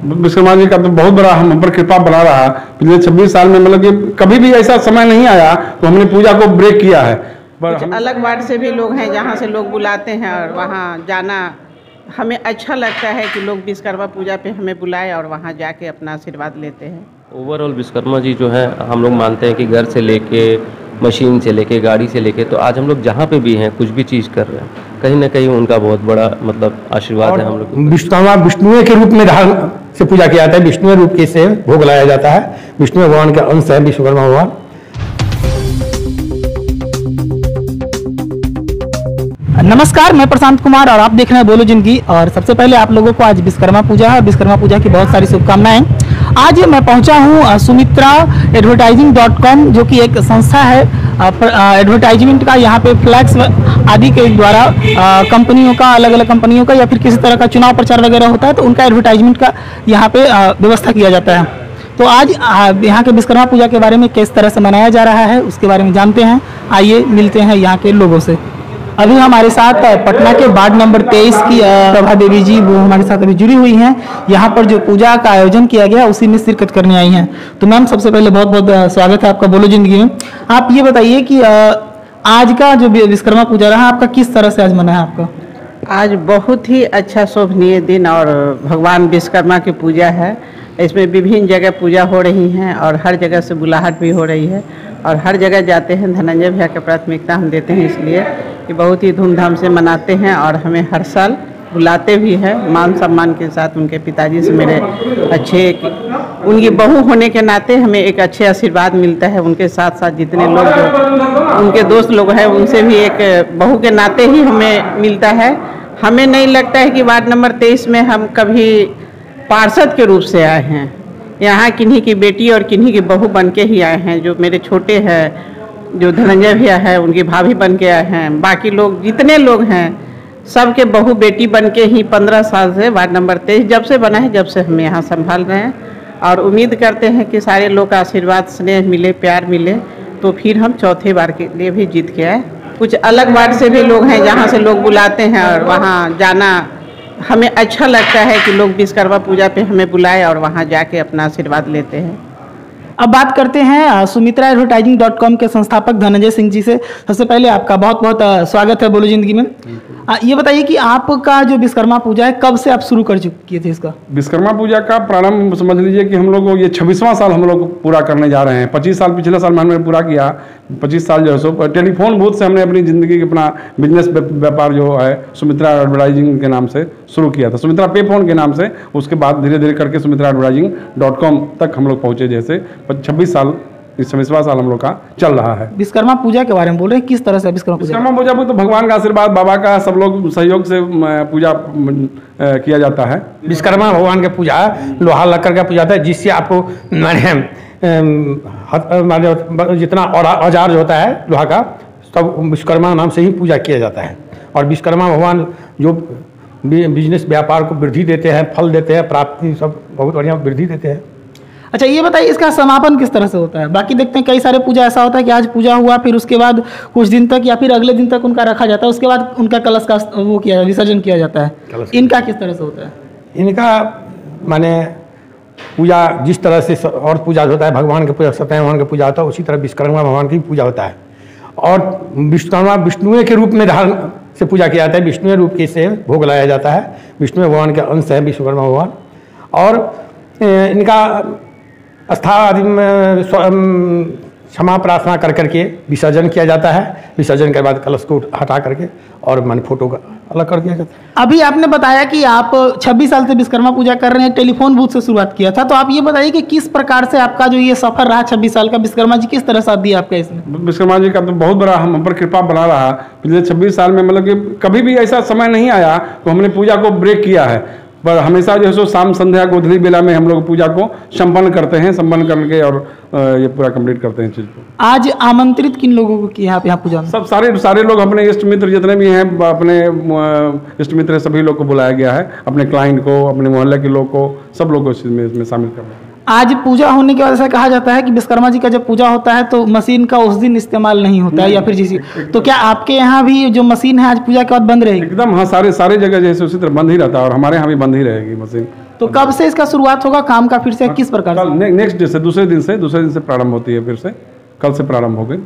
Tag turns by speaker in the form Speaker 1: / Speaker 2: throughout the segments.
Speaker 1: विश्वकर्मा जी का तो बहुत बड़ा हम पर कृपा बना रहा। पिछले 26 साल में मतलब कि कभी भी ऐसा समय नहीं आया तो हमने पूजा को ब्रेक किया है।
Speaker 2: कुछ अलग वार्ड से भी लोग हैं जहाँ से लोग बुलाते हैं और वहाँ जाना हमें अच्छा लगता है कि लोग विश्वकर्मा पूजा पे हमें बुलाए और वहाँ जाके अपना आशीर्वाद लेते हैं।
Speaker 3: ओवरऑल विश्वकर्मा जी जो है हम लोग मानते हैं कि घर से लेके मशीन से लेके गाड़ी से लेके तो आज हम लोग जहाँ पे भी हैं कुछ भी चीज़ कर रहे हैं कहीं ना कहीं उनका बहुत बड़ा मतलब आशीर्वाद है हम लोग।
Speaker 4: विश्वकर्मा विष्णु के रूप में धारण से पूजा किया जाता है, विष्णु रूप के से भोग लाया जाता है। विष्णु भगवान का अंश है विश्वकर्मा भगवान।
Speaker 5: नमस्कार, मैं प्रशांत कुमार और आप देख रहे हैं बोलो जिंदगी। और सबसे पहले आप लोगों को आज विश्वकर्मा पूजा है, विश्वकर्मा पूजा की बहुत सारी शुभकामनाएं। आज मैं पहुंचा हूं सुमित्रा advertising.com जो कि एक संस्था है एडवर्टाइजमेंट का। यहाँ पे फ्लैक्स आदि के द्वारा कंपनियों का, अलग अलग कंपनियों का या फिर किसी तरह का चुनाव प्रचार वगैरह होता है तो उनका एडवर्टाइजमेंट का यहाँ पे व्यवस्था किया जाता है। तो आज यहाँ के विश्वकर्मा पूजा के बारे में किस तरह से मनाया जा रहा है उसके बारे में जानते हैं। आइए मिलते हैं यहाँ के लोगों से। अभी हमारे साथ पटना के वार्ड नंबर 23 की प्रभा देवी जी वो हमारे साथ अभी जुड़ी हुई हैं। यहाँ पर जो पूजा का आयोजन किया गया उसी में शिरकत करने आई हैं। तो मैम सबसे पहले बहुत बहुत स्वागत है आपका बोलो जिंदगी में। आप ये बताइए कि आज का जो विश्वकर्मा पूजा रहा आपका किस तरह से आज मना है आपका?
Speaker 2: आज बहुत ही अच्छा शोभनीय दिन और भगवान विश्वकर्मा की पूजा है। इसमें विभिन्न जगह पूजा हो रही हैं और हर जगह से बुलाहट भी हो रही है और हर जगह जाते हैं धनंजय भैया को प्राथमिकता हम देते हैं, इसलिए कि बहुत ही धूमधाम से मनाते हैं और हमें हर साल बुलाते भी हैं मान सम्मान के साथ। उनके पिताजी से मेरे अच्छे, उनकी बहू होने के नाते हमें एक अच्छे आशीर्वाद मिलता है। उनके साथ साथ जितने लोग जो उनके दोस्त लोग हैं उनसे भी एक बहू के नाते ही हमें मिलता है। हमें नहीं लगता है कि वार्ड नंबर 23 में हम कभी पार्षद के रूप से आए हैं। यहाँ किन्हीं की बेटी और किन्हीं की बहू बन के ही आए हैं। जो मेरे छोटे हैं, जो धनंजय भैया है, उनकी भाभी बन के आए हैं। बाकी लोग जितने लोग हैं सबके बहू बेटी बन के ही 15 साल से वार्ड नंबर 23 जब से बना है, जब से हम यहाँ संभाल रहे हैं और उम्मीद करते हैं कि सारे लोग का आशीर्वाद, स्नेह मिले, प्यार मिले तो फिर हम चौथे बार के लिए भी जीत के आए। कुछ अलग वार्ड से भी लोग हैं जहाँ से लोग बुलाते हैं और वहाँ जाना हमें अच्छा लगता है कि लोग विश्वकर्मा पूजा पे हमें बुलाए और वहाँ जाके अपना आशीर्वाद लेते हैं।
Speaker 5: अब बात करते हैं सुमित्रा advertising.com के संस्थापक धनंजय सिंह जी से। सबसे पहले आपका बहुत बहुत स्वागत है बोलो जिंदगी में। ये बताइए कि आपका जो विश्वकर्मा पूजा है कब से आप शुरू कर चुके थे इसका?
Speaker 1: विश्वकर्मा पूजा का प्रारंभ समझ लीजिए कि हम लोग ये 26वां साल हम लोग पूरा करने जा रहे हैं। 25 साल पिछले साल में हमने पूरा किया। 25 साल जो है सो टेलीफोन बूथ से हमने अपनी ज़िंदगी के अपना बिजनेस व्यापार जो है सुमित्रा एडवर्टाइजिंग के नाम से शुरू किया था, सुमित्रा पे फोन के नाम से। उसके बाद धीरे धीरे करके सुमित्रा advertising.com तक हम लोग पहुँचे। जैसे 26 साल, इस 26वां साल हम लोग का चल रहा है।
Speaker 5: विश्वकर्मा पूजा के बारे में बोल रहे हैं, किस तरह से विश्वकर्मा पूजा
Speaker 1: तो भगवान का आशीर्वाद, बाबा का, सब लोग सहयोग से पूजा किया जाता है।
Speaker 4: विश्वकर्मा भगवान की पूजा लोहा लक्कड़ का पूजा है, जिससे आपको जितना औजार जो होता है लोहा का सब विश्वकर्मा नाम से ही पूजा किया जाता है। और विश्वकर्मा भगवान जो बिजनेस व्यापार को वृद्धि देते हैं, फल देते हैं, प्राप्ति सब बहुत बढ़िया वृद्धि देते हैं।
Speaker 5: अच्छा ये बताइए इसका समापन किस तरह से होता है? बाकी देखते हैं कई सारे पूजा ऐसा होता है कि आज पूजा हुआ फिर उसके बाद कुछ दिन तक या फिर अगले दिन तक उनका रखा जाता है, उसके बाद उनका कलश का वो किया विसर्जन किया जाता है। इनका किस तरह से होता है?
Speaker 4: इनका माने पूजा जिस तरह से और पूजा होता है, भगवान के पूजा, सत्यनारायण भगवान की पूजा होता है, उसी तरह विश्वकर्मा भगवान की पूजा होता है। और विश्वकर्मा विष्णु के रूप में धारण से पूजा किया जाता है, विष्णु रूप के से भोग लाया जाता है। विष्णु भगवान का अंश है विश्वकर्मा भगवान। और इनका आस्था आदि में क्षमा प्रार्थना कर करके विसर्जन किया जाता है। विसर्जन के बाद कलश को हटा करके और मन फोटो का अलग कर दिया जाता है।
Speaker 5: अभी आपने बताया कि आप 26 साल से विश्वकर्मा पूजा कर रहे हैं, टेलीफोन बूथ से शुरुआत किया था, तो आप ये बताइए कि किस प्रकार से आपका जो ये सफर रहा 26 साल का, विश्वकर्मा जी किस तरह साथ दिया आपका इसमें?
Speaker 1: विश्वकर्मा जी का तो बहुत बड़ा हम पर कृपा बना रहा। पिछले 26 साल में मतलब कि कभी भी ऐसा समय नहीं आया तो हमने पूजा को ब्रेक किया है। पर हमेशा जो है सो शाम संध्या गोधूली बेला में हम लोग पूजा को संपन्न करते हैं, संपन्न करके और ये पूरा कंप्लीट करते हैं चीज़ को।
Speaker 5: आज आमंत्रित किन लोगों को किया आप यहाँ पूजा में?
Speaker 1: सब सारे लोग, अपने इष्ट मित्र जितने भी हैं, अपने इष्ट मित्र सभी लोग को बुलाया गया है। अपने क्लाइंट को, अपने मोहल्ले के लोग को, सब लोग को इसमें शामिल कर रहे हैं।
Speaker 5: आज पूजा होने के बाद ऐसा कहा जाता है कि विश्वकर्मा जी का जब पूजा होता है तो मशीन का उस दिन इस्तेमाल नहीं होता है या फिर जिस, तो क्या आपके यहाँ भी जो मशीन है आज पूजा के बाद बंद रहेगी?
Speaker 1: एकदम हाँ, सारे जगह जैसे उसी तरह बंद ही रहता है और हमारे यहाँ भी बंद ही रहेगी मशीन।
Speaker 5: तो कब से इसका शुरुआत होगा काम का, फिर से किस प्रकार
Speaker 1: कल नेक्स्ट डे से दूसरे दिन से प्रारंभ होती है, फिर से कल से प्रारंभ हो गई।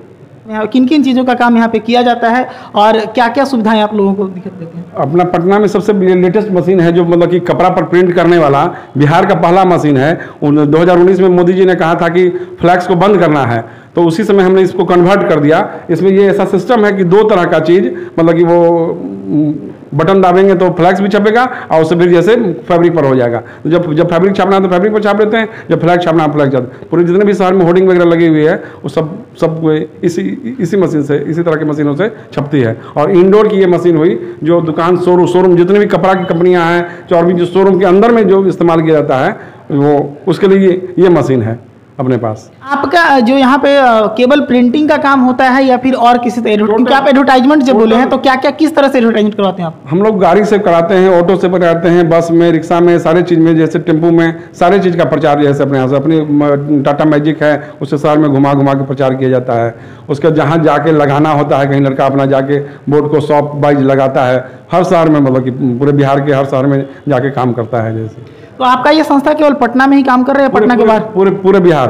Speaker 5: किन किन चीज़ों का काम यहाँ पे किया जाता है और क्या क्या सुविधाएं आप लोगों को दिखा देते हैं?
Speaker 1: अपना पटना में सबसे लेटेस्ट मशीन है जो मतलब कि कपड़ा पर प्रिंट करने वाला बिहार का पहला मशीन है। 2019 में मोदी जी ने कहा था कि फ्लैक्स को बंद करना है, तो उसी समय हमने इसको कन्वर्ट कर दिया। इसमें ये ऐसा सिस्टम है कि 2 तरह का चीज़, मतलब कि वो बटन दाबेंगे तो फ्लैक्स भी छपेगा और उससे फिर जैसे फैब्रिक पर हो जाएगा। तो जब फैब्रिक छापना है तो फैब्रिक पर छाप लेते हैं, जब फ्लैक्स छापना है फ्लैक्स छाप। पूरे जितने भी शहर में होर्डिंग वगैरह लगी हुई है वो सब इसी मशीन से, इसी तरह की मशीनों से छपती है। और इंडोर की ये मशीन हुई जो दुकान शोरूम जितने भी कपड़ा की कंपनियां हैं, जो और भी जो शोरूम के अंदर में जो इस्तेमाल किया जाता है वो उसके लिए ये मशीन है अपने पास।
Speaker 5: आपका जो यहाँ पे केवल प्रिंटिंग का काम होता है या फिर और किसी तरह, क्योंकि आप एडवर्टाइजमेंट जब बोले हैं तो क्या क्या किस तरह से एडवर्टाइजमेंट करवाते हैं आप?
Speaker 1: हम लोग गाड़ी से कराते हैं, ऑटो से कराते हैं, बस में, रिक्शा में, सारे चीज़ में, जैसे टेम्पू में, सारे चीज़ का प्रचार जैसे अपने यहाँ से अपनी टाटा मैजिक है उससे शहर में घुमा के प्रचार किया जाता है। उसका जहाँ जाके लगाना होता है, कहीं लड़का अपना जाके बोर्ड को शॉप वाइज लगाता है, हर शहर में, मतलब कि पूरे बिहार के हर शहर में जाके काम करता है। जैसे
Speaker 5: तो आपका ये संस्था केवल पटना में ही काम कर रहे हैं, पटना के बाहर?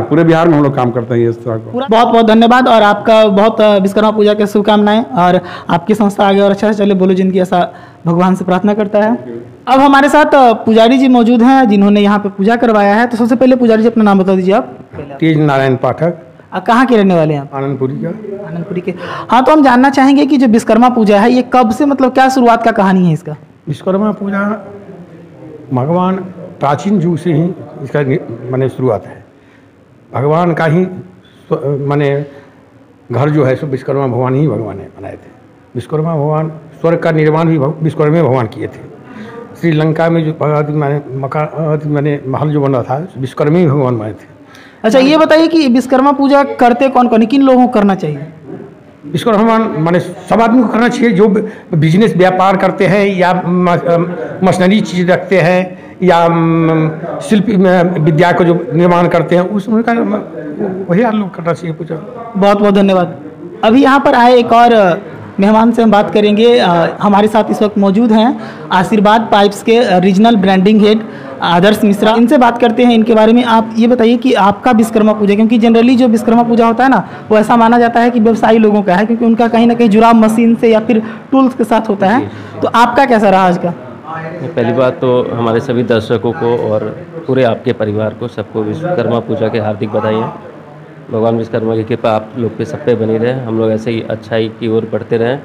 Speaker 1: पूरे बिहार में हम लोग काम करते हैं इस तरह को।
Speaker 5: बहुत बहुत धन्यवाद और आपका बहुत विश्वकर्मा पूजा की शुभकामनाएं और आपकी संस्था आगे और अच्छा से चले, बोलो जिनकी, ऐसा भगवान से प्रार्थना करता है। अब हमारे साथ पुजारी जी मौजूद हैं जिन्होंने यहाँ पे पूजा करवाया है। तो सबसे पहले पुजारी जी अपना नाम बता दीजिए आप।
Speaker 4: तेज नारायण पाठक।
Speaker 5: कहाँ के रहने वाले हैं आप?
Speaker 4: आनंदपुरी का।
Speaker 5: आनंदपुरी के। हाँ, तो हम जानना चाहेंगे कि जो विश्वकर्मा पूजा है ये कब से, मतलब क्या शुरुआत का कहानी है इसका?
Speaker 4: विश्वकर्मा पूजा भगवान प्राचीन युग से ही इसका माने शुरुआत है। भगवान का ही माने घर जो है सो विश्वकर्मा भगवान ही भगवान ने बनाए थे। विश्वकर्मा भगवान स्वर्ग का निर्माण भी विश्वकर्मा भगवान किए थे। श्रीलंका में जो माने महल जो बना था विश्वकर्मा ही भगवान बनाए थे।
Speaker 5: अच्छा, ये बताइए कि विश्वकर्मा पूजा करते कौन कौन, किन लोगों को करना चाहिए?
Speaker 4: विश्वकर्मा भगवान माने सब आदमी को करना चाहिए, जो बिजनेस व्यापार करते हैं या मशीनरी चीज़ रखते हैं या शिल्प विद्या को जो निर्माण करते हैं उसमें का वही आप लोग करना चाहिए पूजा।
Speaker 5: बहुत बहुत धन्यवाद। अभी यहाँ पर आए एक और मेहमान से हम बात करेंगे। हमारे साथ इस वक्त मौजूद हैं आशीर्वाद पाइप्स के रीजनल ब्रांडिंग हेड आदर्श मिश्रा। इनसे बात करते हैं इनके बारे में। आप ये बताइए कि आपका विश्वकर्मा पूजा, क्योंकि जनरली जो विश्वकर्मा पूजा होता है ना वो ऐसा माना जाता है कि व्यवसायी लोगों का है, क्योंकि उनका कहीं ना कहीं जुड़ाव मशीन से या फिर टूल्स के साथ होता है। तो आपका कैसा रहा आज का?
Speaker 3: पहली बात तो हमारे सभी दर्शकों को और पूरे आपके परिवार को, सबको विश्वकर्मा पूजा के हार्दिक बधाइयाँ। भगवान विश्वकर्मा की कृपा आप लोग पे सब पे बनी रहे, हम लोग ऐसे ही अच्छाई की ओर बढ़ते रहें।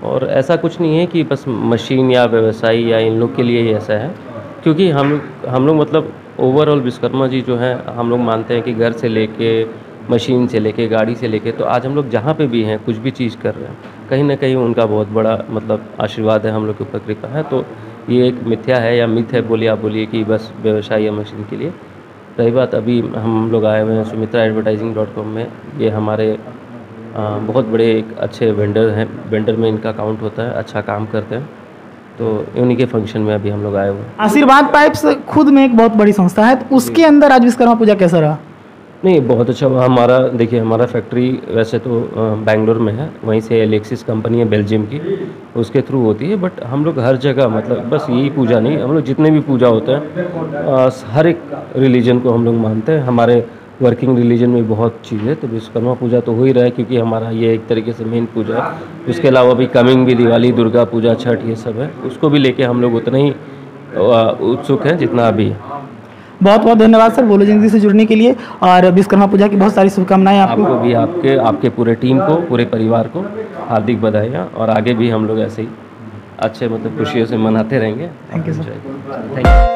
Speaker 3: और ऐसा कुछ नहीं है कि बस मशीन या व्यवसायी या इन लोग के लिए ही ऐसा है, क्योंकि हम लोग मतलब ओवरऑल विश्वकर्मा जी जो है हम लोग मानते हैं कि घर से लेके, मशीन से लेके, गाड़ी से लेके, तो आज हम लोग जहाँ पे भी हैं कुछ भी चीज़ कर रहे हैं, कहीं ना कहीं उनका बहुत बड़ा मतलब आशीर्वाद है, हम लोग के ऊपर कृपा है। तो ये एक मिथ्या है या मिथ है, बोलिए आप बोलिए, कि बस व्यवसाय या मशीन के लिए। रही बात, अभी हम लोग आए हुए हैं सुमित्रा एडवर्टाइजिंग.com में। ये हमारे बहुत बड़े एक अच्छे वेंडर हैं, वेंडर में इनका काउंट होता है, अच्छा काम करते हैं। तो उन्हीं के फंक्शन में अभी हम लोग आए हुए हैं।
Speaker 5: आशीर्वाद पाइप्स खुद में एक बहुत बड़ी संस्था है, तो उसके अंदर आज विश्वकर्मा पूजा कैसा रहा?
Speaker 3: नहीं, बहुत अच्छा हुआ। हमारा देखिए, हमारा फैक्ट्री वैसे तो बेंगलोर में है, वहीं से एलेक्सिस कंपनी है बेल्जियम की, उसके थ्रू होती है। बट हम लोग हर जगह, मतलब बस यही पूजा नहीं, हम लोग जितने भी पूजा होते हैं हर एक रिलीजन को हम लोग मानते हैं। हमारे वर्किंग रिलीजन में बहुत चीज़ है, तो विश्वकर्मा पूजा तो हो ही रहा है, क्योंकि हमारा ये एक तरीके से मेन पूजा है। उसके अलावा भी कमिंग भी दिवाली, दुर्गा पूजा, छठ, ये सब है, उसको भी लेके हम लोग उतना ही उत्सुक हैं जितना अभी है।
Speaker 5: बहुत बहुत धन्यवाद सर, बोलो जिंदगी से जुड़ने के लिए, और विश्वकर्मा पूजा की बहुत सारी शुभकामनाएं आपको
Speaker 3: भी, आपके पूरे टीम को, पूरे परिवार को हार्दिक बधाइयाँ। और आगे भी हम लोग ऐसे ही अच्छे मतलब खुशियों से मनाते रहेंगे।
Speaker 5: Thank you sir.
Speaker 3: Thank you.